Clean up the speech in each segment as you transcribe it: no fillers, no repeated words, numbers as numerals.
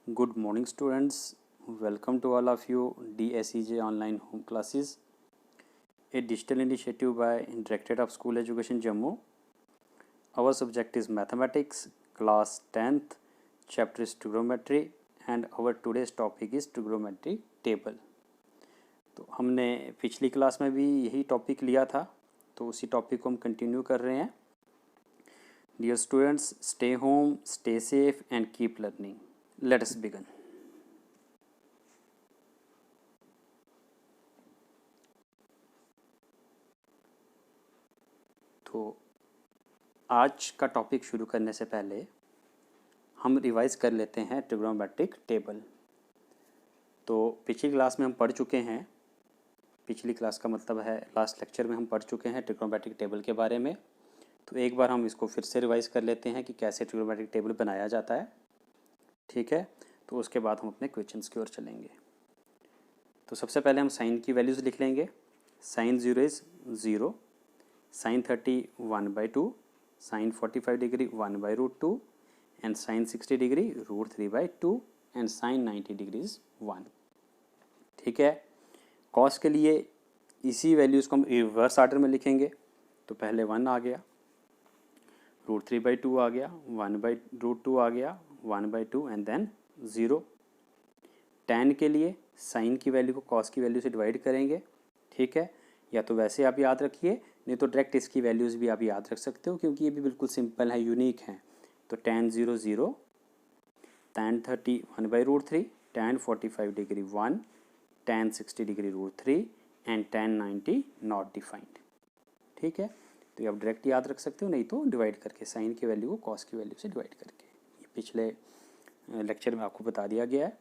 Good morning, students. Welcome to all of you DSEJ online home classes, a digital initiative by Directorate of School Education Jammu. Our subject is mathematics, class 10th, chapter is trigonometry, and our today's topic is trigonometry table. तो हमने पिछली class में भी यही topic लिया था, तो उसी टॉपिक को हम कंटिन्यू कर रहे हैं. Dear students, stay home, stay safe and keep learning. Let us begin. तो आज का टॉपिक शुरू करने से पहले हम रिवाइज कर लेते हैं ट्रिग्नोमेट्रिक टेबल. तो पिछली क्लास में हम पढ़ चुके हैं, पिछली क्लास का मतलब है लास्ट लेक्चर में हम पढ़ चुके हैं ट्रिग्नोमेट्रिक टेबल के बारे में. तो एक बार हम इसको फिर से रिवाइज कर लेते हैं कि कैसे ट्रिग्नोमेट्रिक टेबल बनाया जाता है. ठीक है, तो उसके बाद हम अपने क्वेश्चंस की ओर चलेंगे. तो सबसे पहले हम साइन की वैल्यूज़ लिख लेंगे. Sine 0 is 0, sine 30 1/2, sine 45 degree 1/√2 and sine 60 degree √3/2 and sine 90 degree is 1. ठीक है, कॉस के लिए इसी वैल्यूज़ को हम रिवर्स आर्डर में लिखेंगे. तो पहले 1 आ गया, √3/2 आ गया, 1/√2 आ गया, 1/2 एंड देन 0. tan के लिए साइन की वैल्यू को कॉस की वैल्यू से डिवाइड करेंगे. ठीक है, या तो वैसे आप याद रखिए, नहीं तो डायरेक्ट इसकी वैल्यूज़ भी आप याद रख सकते हो क्योंकि ये भी बिल्कुल सिंपल है, यूनिक है. तो tan 0 0, tan 30 1/√3, tan 45 degree 1, tan 60 degree √3 and tan 90 not defined. ठीक है, तो ये आप डायरेक्ट याद रख सकते हो, नहीं तो डिवाइड करके साइन की वैल्यू को कॉस की वैल्यू से डिवाइड करके. ये पिछले लेक्चर में आपको बता दिया गया है.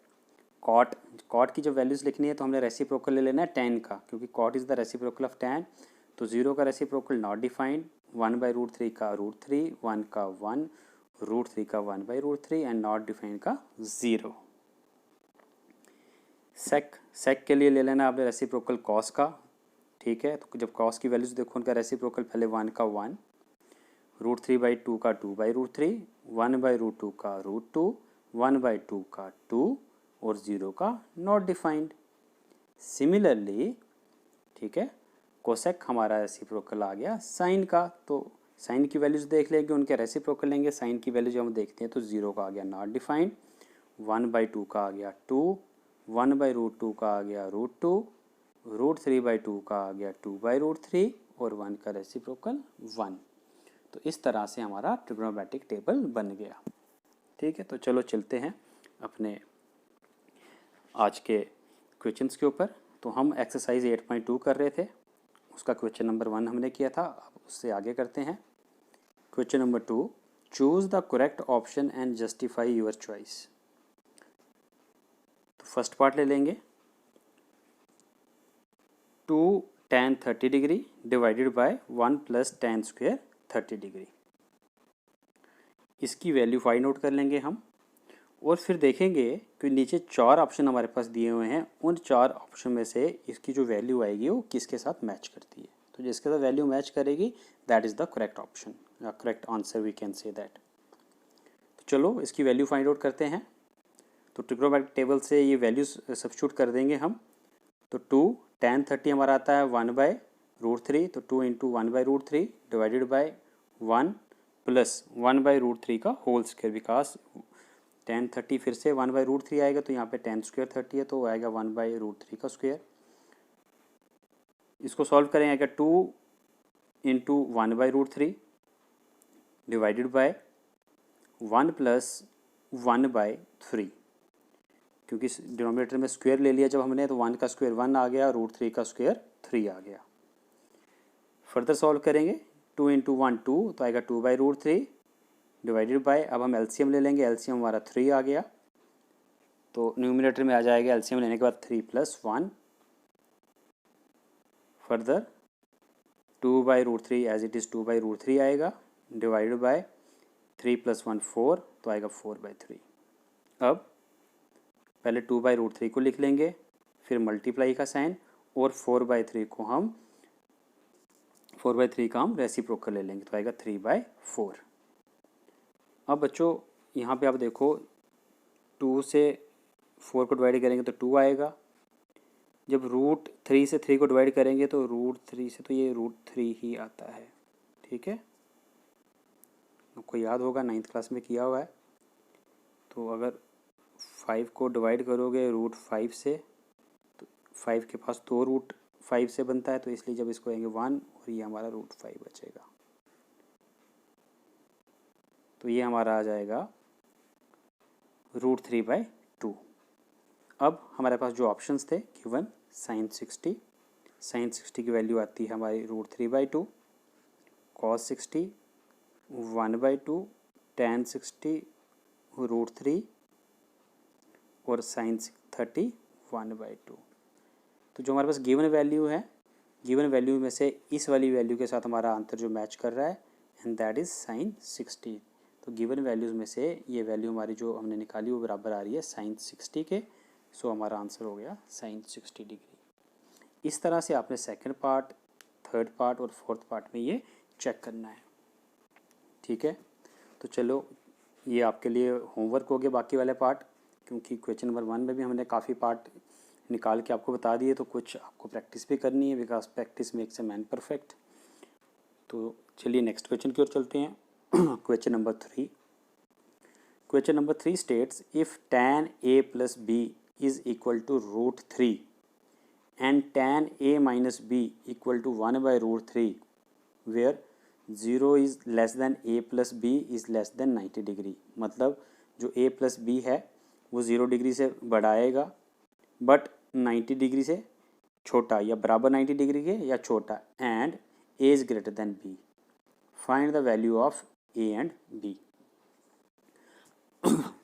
कॉट की जब वैल्यूज़ लिखनी है तो हमने रेसिप्रोकल ले लेना है tan का, क्योंकि cot is the reciprocal of tan. तो 0 का रेसिप्रोकल नॉट डिफाइंड, 1/√3 का √3, 1 का 1, √3 का 1/√3 एंड नॉट डिफाइंड का 0. सेक के लिए ले लेना आपने रेसिप्रोकल कॉस का. ठीक है, तो जब कॉस की वैल्यूज़ देखो, उनका रेसिप्रोकल पहले 1 का 1, √3/2 का 2/√3, 1/√2 का √2, 1/2 का 2 और 0 का नॉट डिफाइंड. सिमिलरली, ठीक है, कोसेक हमारा रेसिप्रोकल आ गया साइन का. तो साइन की वैल्यूज़ देख लेंगे, उनके रेसिप्रोकल लेंगे. साइन की वैल्यू जब हम देखते हैं तो 0 का आ गया नॉट डिफाइंड, 1/2 का आ गया 2, 1/√2 का आ गया √2, √3/2 का आ गया 2/√3 और 1 का रेसिप्रोकल 1. तो इस तरह से हमारा ट्रिग्नोमेट्रिक टेबल बन गया. ठीक है, तो चलो चलते हैं अपने आज के क्वेश्चंस के ऊपर. तो हम एक्सरसाइज 8.2 कर रहे थे, उसका क्वेश्चन नंबर 1 हमने किया था. अब उससे आगे करते हैं. Question number 2, choose the correct option and justify your choice. तो फर्स्ट पार्ट ले लेंगे. 2 tan 30 degree divided by 1 + tan square 30 degree. इसकी वैल्यू फाइंड आउट कर लेंगे हम, और फिर देखेंगे कि नीचे 4 ऑप्शन हमारे पास दिए हुए हैं. उन 4 ऑप्शन में से इसकी जो वैल्यू आएगी वो किसके साथ मैच करती है. तो जिसके साथ वैल्यू मैच करेगी that is the correct option, correct answer we can say that. तो चलो इसकी वैल्यू फाइंड आउट करते हैं. तो ट्रिग्नोमेट्रिक टेबल से ये वैल्यूज सब्स्टिट्यूट कर देंगे हम. तो 2 tan 30 हमारा आता है 1/√3, तो 2 × 1/√3 डिवाइडेड बाय 1 + 1/√3 का होल स्क्वायर. बिकॉज tan 30 फिर से 1/√3 आएगा, तो यहाँ पे tan स्क्वायर 30 है, तो आएगा 1/√3 का स्क्वायर. इसको सॉल्व करेंगे, 2 × 1/√3 डिवाइडेड बाय 1 + 1/3. क्योंकि डिनोमिनेटर में स्क्वायर ले लिया जब हमने, तो 1 का स्क्वायर 1 आ गया, √3 का स्क्वायर 3 आ गया. फर्दर सॉल्व करेंगे, 2 × 1 2, तो आएगा 2/√3 डिवाइडेड बाय, अब हम एलसीएम ले लेंगे. एलसीएम हमारा 3 आ गया, तो न्यूमिनेटर में आ जाएगा एलसीएम लेने के बाद 3 + 1. फर्दर 2/√3 एज इट इज़ 2/√3 आएगा, डिवाइडेड बाय 3 + 1 4, तो आएगा 4/3. अब पहले 2/√3 को लिख लेंगे, फिर मल्टीप्लाई का साइन, और 4/3 को हम 4/3 का हम रेसिप्रोकल ले लेंगे, तो आएगा 3/4. अब बच्चों यहाँ पे आप देखो, 2 से 4 को डिवाइड करेंगे तो 2 आएगा। जब रूट 3 से 3 को डिवाइड करेंगे तो रूट 3 से तो ये रूट 3 ही आता है। ठीक है, आपको याद होगा 9th क्लास में किया हुआ है। तो अगर 5 को डिवाइड करोगे रूट 5 से तो 5 के पास 2 रूट 5 से बनता है, तो इसलिए जब इसको करेंगे 1 और ये हमारा रूट 5 बचेगा। तो ये हमारा आ जाएगा रूट 3/2। अब हमारे पास जो ऑप्शंस थे गिवन साइन 60 की वैल्यू आती है हमारी रूट 3/2, कॉस 60 1/2, tan 60 रूट 3 और साइन 30 1/2। तो जो हमारे पास गिवन वैल्यू है, गिवन वैल्यू में से इस वाली वैल्यू के साथ हमारा आंसर जो मैच कर रहा है एंड दैट इज़ साइन 60। तो गिवन वैल्यूज़ में से ये वैल्यू हमारी जो हमने निकाली वो बराबर आ रही है साइन 60 के। सो हमारा आंसर हो गया साइन 60 डिग्री। इस तरह से आपने सेकंड पार्ट, थर्ड पार्ट और फोर्थ पार्ट में ये चेक करना है। ठीक है, तो चलो ये आपके लिए होमवर्क हो गया बाकी वाले पार्ट, क्योंकि क्वेश्चन नंबर 1 में भी हमने काफ़ी पार्ट निकाल के आपको बता दिए, तो कुछ आपको प्रैक्टिस भी करनी है, because practice makes a man perfect. तो चलिए नेक्स्ट क्वेश्चन की ओर चलते हैं। Question number 3। Question number 3 states if tan a plus b is equal to root 3 and tan a minus b equal to 1/√3 where 0 is less than a plus b is less than 90 degree. मतलब जो a plus b है वो 0 degree से बड़ा आएगा but 90 degree से छोटा, या बराबर 90 डिग्री के या छोटा, and a is greater than b। Find the value of a and b।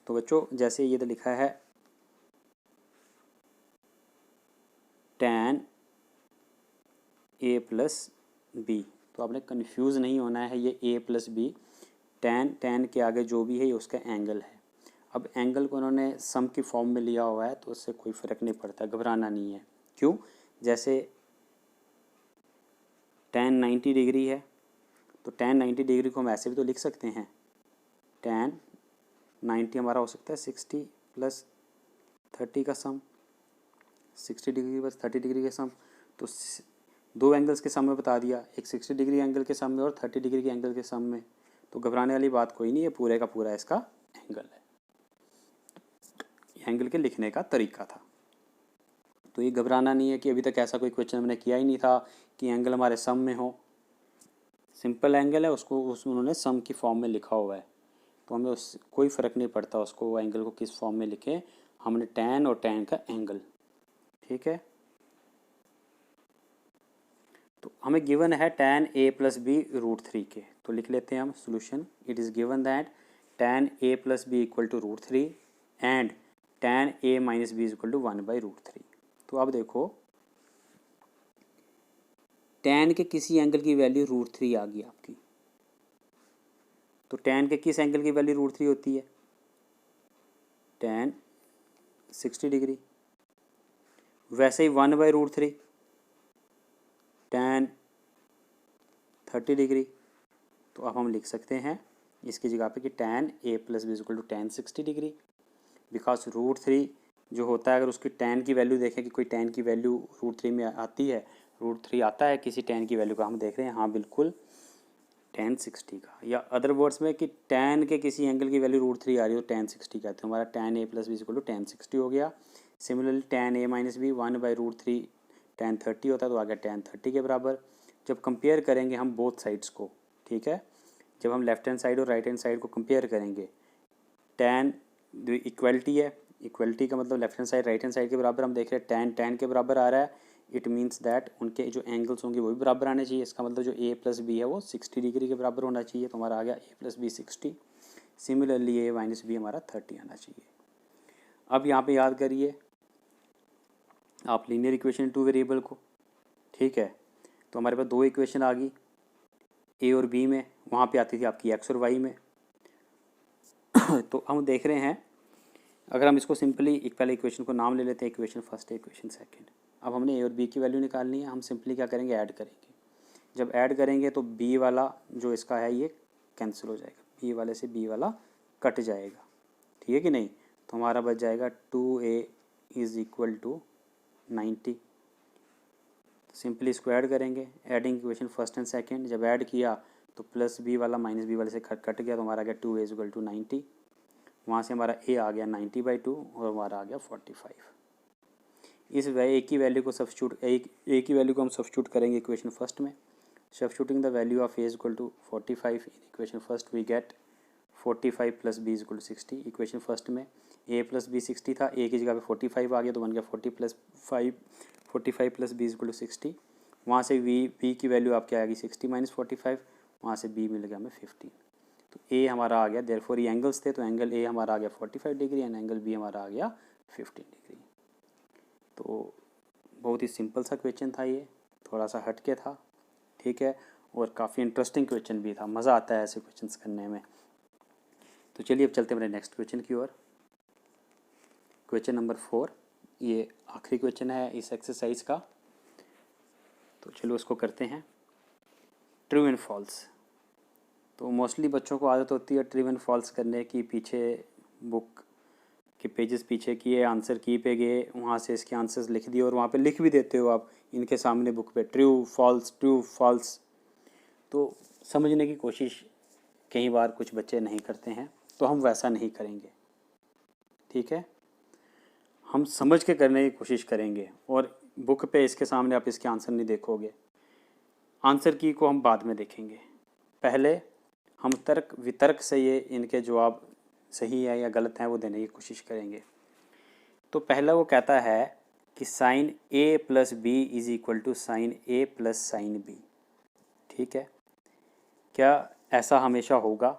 तो बच्चों जैसे ये तो लिखा है tan a प्लस b, तो आपने कंफ्यूज नहीं होना है, ये a प्लस बी, tan के आगे जो भी है ये उसका एंगल है। अब एंगल को उन्होंने सम की फॉर्म में लिया हुआ है तो उससे कोई फ़र्क नहीं पड़ता, घबराना नहीं है। क्यों? जैसे tan 90 डिग्री है तो tan 90 डिग्री को हम ऐसे भी तो लिख सकते हैं, tan 90 हमारा हो सकता है 60 प्लस 30 का सम, 60 डिग्री प्लस 30 डिग्री का सम। तो दो एंगल्स के सम में बता दिया, एक 60 डिग्री एंगल के सम में और 30 डिग्री के एंगल के सम में। तो घबराने वाली बात कोई नहीं, ये पूरे का पूरा इसका एंगल है। एंगल के लिखने का तरीका था, तो ये घबराना नहीं है कि अभी तक ऐसा कोई क्वेश्चन हमने किया ही नहीं था कि एंगल हमारे सम में हो। सिंपल एंगल है, उसको उन्होंने सम की फॉर्म में लिखा हुआ है, तो हमें उस कोई फ़र्क नहीं पड़ता उसको एंगल को किस फॉर्म में लिखें, हमने tan और tan का एंगल। ठीक है, तो हमें गिवन है tan a plus B root 3 के, तो लिख लेते हैं हम solution. It is given that tan a plus B equal to root 3 and tan a minus B is equal to 1/√3। तो अब देखो tan के किसी एंगल की वैल्यू रूट 3 आ गई आपकी, तो tan के किस एंगल की वैल्यू रूट 3 होती है? tan 60 degree. वैसे ही 1/√3 tan 30 डिग्री। तो अब हम लिख सकते हैं इसकी जगह पे कि tan a plus B equal to tan 60 degree, because root 3 जो होता है, अगर उसकी tan की वैल्यू देखें कि कोई tan की वैल्यू रूट 3 में आती है, रूट 3 आता है किसी tan की वैल्यू का, हम देख रहे हैं हाँ बिल्कुल tan 60 का, या अदर वर्ड्स में कि tan के किसी एंगल की वैल्यू रूट 3 आ रही हो tan 60 का, तो हमारा tan a plus B equal to tan 60 हो गया। Similarly tan a minus B 1/√3 tan 30 होता है, तो आ गया tan 30 के बराबर। जब कंपेयर करेंगे हम बोथ साइड्स को, ठीक है, जब हम लेफ्ट हैंड साइड और राइट हैंड साइड को कंपेयर करेंगे, tan इक्वलिटी है, इक्वलिटी का मतलब left hand side right hand side के बराबर, हम देख रहे हैं tan के बराबर आ रहा है। इट मीन्स दैट उनके जो एंगल्स होंगे वो भी बराबर आने चाहिए। इसका मतलब जो a प्लस बी है वो 60 डिग्री के बराबर होना चाहिए, तो हमारा आ गया a plus B 60। Similarly a minus B हमारा 30 आना चाहिए। अब यहाँ पे याद करिए आप लीनियर इक्वेशन टू वेरिएबल को, ठीक है, तो हमारे पास दो इक्वेशन आ गई a और b में, वहाँ पे आती थी आपकी x और y में। तो हम देख रहे हैं अगर हम इसको सिंपली एक पहले इक्वेशन को नाम ले लेते हैं, इक्वेशन फर्स्ट है, इक्वेशन सेकंड। अब हमने a और b की वैल्यू निकालनी है, हम सिंपली क्या करेंगे, ऐड करेंगे। जब ऐड करेंगे तो b वाला जो इसका है ये कैंसिल हो जाएगा, b वाले से b वाला कट जाएगा, ठीक है कि नहीं। तो हमारा बच जाएगा 2a is equal to 90। Simply इसको ऐड करेंगे, adding equation first and second, जब ऐड किया तो प्लस बी वाला माइनस बी वाले से कट गया, तो हमारा आ गया 2a इज इक्वल टू 90। वहाँ से हमारा a आ गया 90/2 और हमारा आ गया 45। इस a की वैल्यू को a की वैल्यू को हम सब्स्टिट्यूट करेंगे इक्वेशन फर्स्ट में। Substituting the value of a is equal to 45 in equation first we get 45 plus b is equal to 60। Equation first में a प्लस बी 60 था, a की जगह पे 45 आ गया तो बन गया 45 plus b is equal to 60। वहाँ से b की वैल्यू आपकी आएगी 60 माइनस 45, वहाँ से b मिल गया हमें 15। तो a हमारा आ गया, देयरफॉर ये एंगल्स थे तो एंगल a हमारा आ गया 45 डिग्री एंड एंगल b हमारा आ गया 15 डिग्री। तो बहुत ही सिंपल सा क्वेश्चन था ये, थोड़ा सा हटके था, ठीक है, और काफ़ी इंटरेस्टिंग क्वेश्चन भी था, मज़ा आता है ऐसे क्वेश्चंस करने में। तो चलिए अब चलते हैं मेरे नेक्स्ट क्वेश्चन की ओर। क्वेश्चन नंबर 4, ये आखिरी क्वेश्चन है इस एक्सरसाइज का, तो चलो उसको करते हैं। True and false. तो मोस्टली बच्चों को आदत होती है ट्रू एंड फॉल्स करने की, पीछे बुक के पेजेस पीछे किए, आंसर की पे गए, वहाँ से इसके आंसर्स लिख दिए और वहाँ पे लिख भी देते हो आप इनके सामने बुक पे ट्रू फॉल्स। तो समझने की कोशिश कई बार कुछ बच्चे नहीं करते हैं, तो हम वैसा नहीं करेंगे, ठीक है। हम समझ के करने की कोशिश करेंगे और बुक पे इसके सामने आप इसके आंसर नहीं देखोगे, आंसर की को हम बाद में देखेंगे। पहले हम तर्क वितर्क से ये इनके जवाब सही है या गलत हैं वो देने की कोशिश करेंगे। तो पहला वो कहता है कि sine a plus B is equal to sine a plus sine B, ठीक है। क्या ऐसा हमेशा होगा?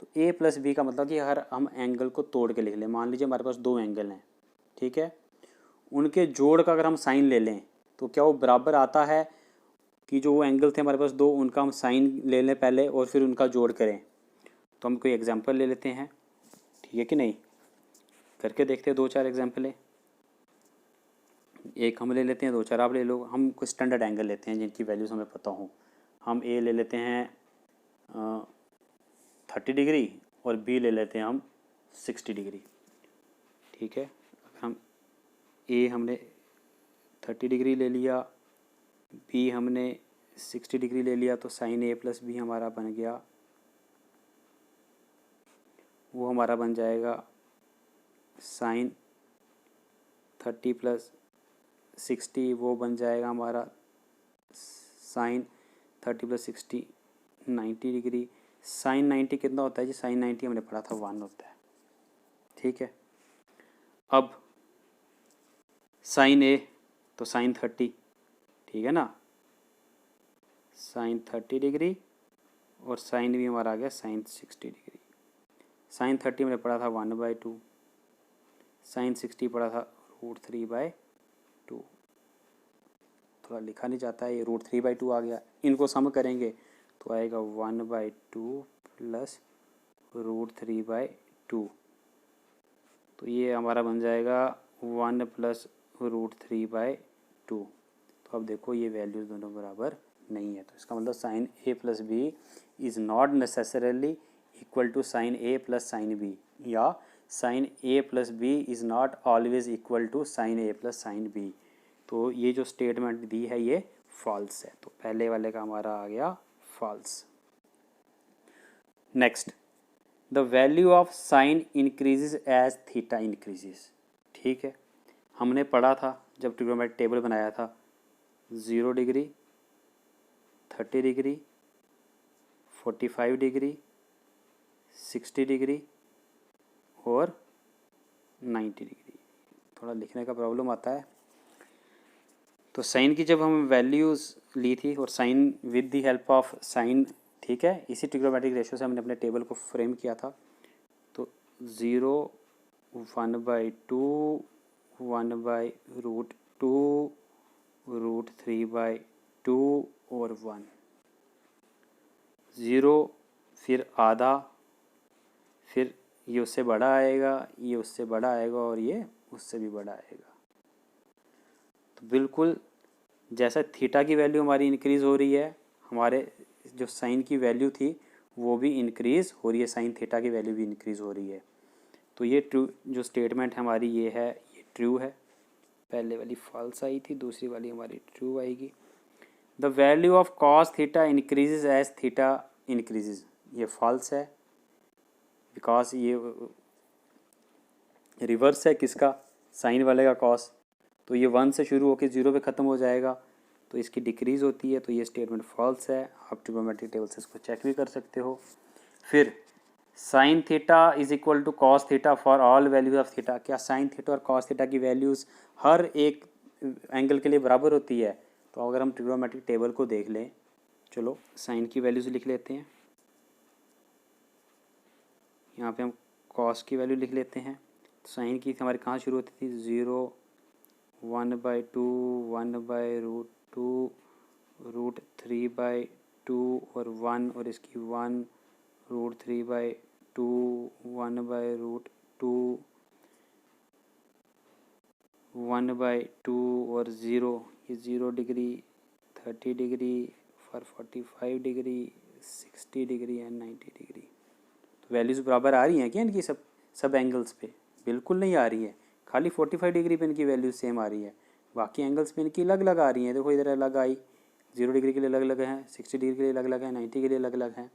तो a प्लस बी का मतलब कि अगर हम एंगल को तोड़ के लिख लें, मान लीजिए हमारे पास दो एंगल हैं, ठीक है, उनके जोड़ का अगर हम साइन ले लें तो क्या वो बराबर आता है कि जो वो एंगल थे हमारे पास दो, उनका हम साइन ले लें पहले और फिर उनका जोड़ करें? तो हम कोई एग्जांपल ले लेते हैं, ठीक है कि नहीं, करके देखते हैं 2-4 एग्जांपल है। एक हम ले लेते हैं, 2-4 आप ले लो। हम कुछ स्टैंडर्ड एंगल लेते हैं जिनकी वैल्यूज़ हमें पता हो। हम ए ले लेते हैं 30 डिग्री और बी ले लेते हैं हम 60 डिग्री, ठीक है। अगर हम ए हमने 30 डिग्री ले लिया, बी हमने 60 डिग्री ले लिया, तो साइन ए प्लस बी हमारा बन गया, वो हमारा बन जाएगा साइन 30 प्लस 60, वो बन जाएगा हमारा साइन 30 प्लस 60 90 डिग्री। साइन 90 कितना होता है जी? साइन 90 हमने पढ़ा था 1 होता है, ठीक है। अब साइन ए तो साइन 30, ठीक है ना, साइन 30 डिग्री और साइन भी हमारा आ गया साइन 60 डिग्री। साइन 30 हमने पढ़ा था 1/2, साइन 60 पढ़ा था √3/2। थोड़ा लिखा नहीं जाता है, ये √3/2 आ गया। इनको सम करेंगे तो आएगा 1/2 प्लस √3/2, तो ये हमारा बन जाएगा 1 प्लस √3/2। तो अब देखो ये वैल्यूज़ दोनों बराबर नहीं है, तो इसका मतलब sine A plus B is not necessarily equal to sine A plus sine B, या sine A plus B is not always equal to sine A plus sine B. तो ये जो स्टेटमेंट दी है ये फॉल्स है, तो पहले वाले का हमारा आ गया false. Next, the value of sine increases as theta increases, ठीक है। हमने पढ़ा था जब ट्रिग्नोमेट्रिक टेबल बनाया था, 0 डिग्री, 30 डिग्री, 45 डिग्री, 60 डिग्री और 90 डिग्री। थोड़ा लिखने का प्रॉब्लम आता है। तो साइन की जब हम वैल्यूज़ ली थी और sine with the help of sine, ठीक है, इसी ट्रिग्नोमेट्रिक रेशियो से हमने अपने टेबल को फ्रेम किया था। तो 0, 1/2, 1/√2, √3/2 और 1। 0 फिर आधा, फिर ये उससे बड़ा आएगा, ये उससे बड़ा आएगा और ये उससे भी बड़ा आएगा। तो बिल्कुल जैसा थीटा की वैल्यू हमारी इंक्रीज़ हो रही है, हमारे जो साइन की वैल्यू थी वो भी इंक्रीज़ हो रही है, साइन थीटा की वैल्यू भी इंक्रीज़ हो रही है। तो ये ट्रू जो स्टेटमेंट हमारी ये है, ये ट्रू है। पहले वाली फॉल्स आई थी, दूसरी वाली हमारी ट्रू आएगी। The value of cos theta increases as theta increases, ये फॉल्स है बिकॉज ये रिवर्स है किसका, साइन वाले का कॉस। तो ये 1 से शुरू होकर 0 पे ख़त्म हो जाएगा, तो इसकी डिक्रीज़ होती है, तो ये स्टेटमेंट फॉल्स है। आप ट्रिग्नोमेट्रिक टेबल से इसको चेक भी कर सकते हो। फिर sine theta is equal to cos theta for all values of theta, क्या साइन थीटा और कॉस थीटा की वैल्यूज़ हर एक एंगल के लिए बराबर होती है? तो अगर हम ट्रिग्नोमेट्रिक टेबल को देख लें, चलो साइन की वैल्यूज़ लिख लेते हैं, यहाँ पे हम कॉस की वैल्यू लिख लेते हैं। साइन की हमारी कहाँ शुरू होती थी, 0, 1/2, 1/√2, √3/2 और 1, और इसकी 1, √3/2, 1/√2, 1/2 और 0, ये 0 degree, 30 degree, for 45 degree, 60 degree and 90 degree. तो वैल्यूज़ बराबर आ रही हैं क्या इनकी सब एंगल्स पे? बिल्कुल नहीं आ रही है, खाली 45 डिग्री पे इनकी वैल्यूज सेम आ रही है, बाकी एंगल्स पे इनकी अलग अलग आ रही हैं। देखो इधर अलग आई, 0 डिग्री के लिए अलग अलग हैं, 60 डिग्री के लिए अलग अलग है, 90 के लिए अलग अलग हैं।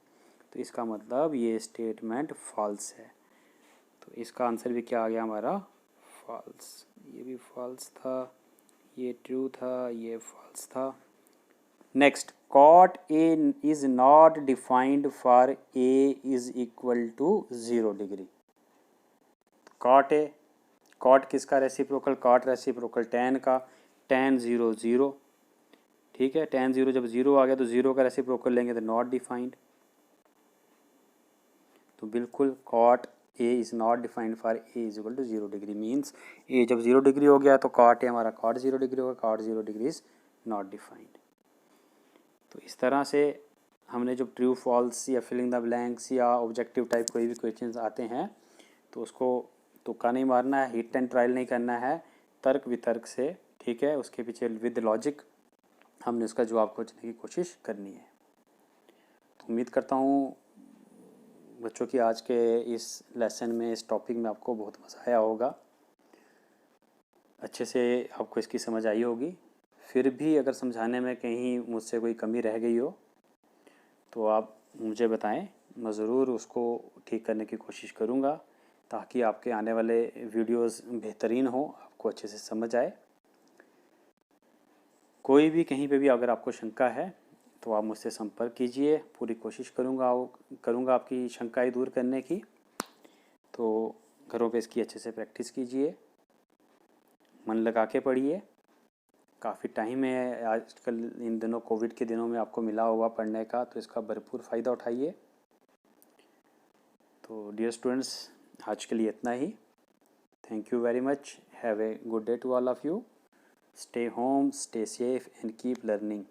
तो इसका मतलब ये स्टेटमेंट फॉल्स है। तो इसका आंसर भी क्या आ गया हमारा, फॉल्स। ये भी फॉल्स था, ये ट्रू था, ये फॉल्स था। Next, cot A is not defined for A is equal to 0 degree. cot किसका रेसिप्रोकल, cot रेसिप्रोकल tan का, tan 0 0, ठीक है। tan 0 जब 0 आ गया तो 0 का रेसिप्रोकल लेंगे तो नॉट डिफाइंड। तो बिल्कुल cot A is not defined for A is equal to 0 degree, means A जब 0 डिग्री हो गया तो cot A हमारा cot 0 डिग्री होगा, cot 0 degree is not defined. तो इस तरह से हमने जो ट्रू फॉल्स या फिलिंग द ब्लैंक्स या ऑब्जेक्टिव टाइप कोई भी क्वेश्चंस आते हैं तो उसको तुक्का नहीं मारना है, हिट एंड ट्रायल नहीं करना है, तर्क वितर्क से, ठीक है, उसके पीछे विद लॉजिक हमने उसका जवाब खोजने की कोशिश करनी है। तो उम्मीद करता हूँ बच्चों की आज के इस लेसन में, इस टॉपिक में आपको बहुत मज़ा आया होगा, अच्छे से आपको इसकी समझ आई होगी। फिर भी अगर समझाने में कहीं मुझसे कोई कमी रह गई हो तो आप मुझे बताएं, मैं ज़रूर उसको ठीक करने की कोशिश करूँगा ताकि आपके आने वाले वीडियोस बेहतरीन हो, आपको अच्छे से समझ आए। कोई भी कहीं पे भी अगर आपको शंका है तो आप मुझसे संपर्क कीजिए, पूरी कोशिश करूँगा आपकी शंकाएं दूर करने की। तो घरों पे इसकी अच्छे से प्रैक्टिस कीजिए, मन लगा के पढ़िए। काफ़ी टाइम है आजकल, इन दिनों कोविड के दिनों में आपको मिला होगा पढ़ने का, तो इसका भरपूर फ़ायदा उठाइए। तो डियर स्टूडेंट्स, आज के लिए इतना ही। Thank you very much, have a good day to all of you. Stay home, stay safe and keep learning.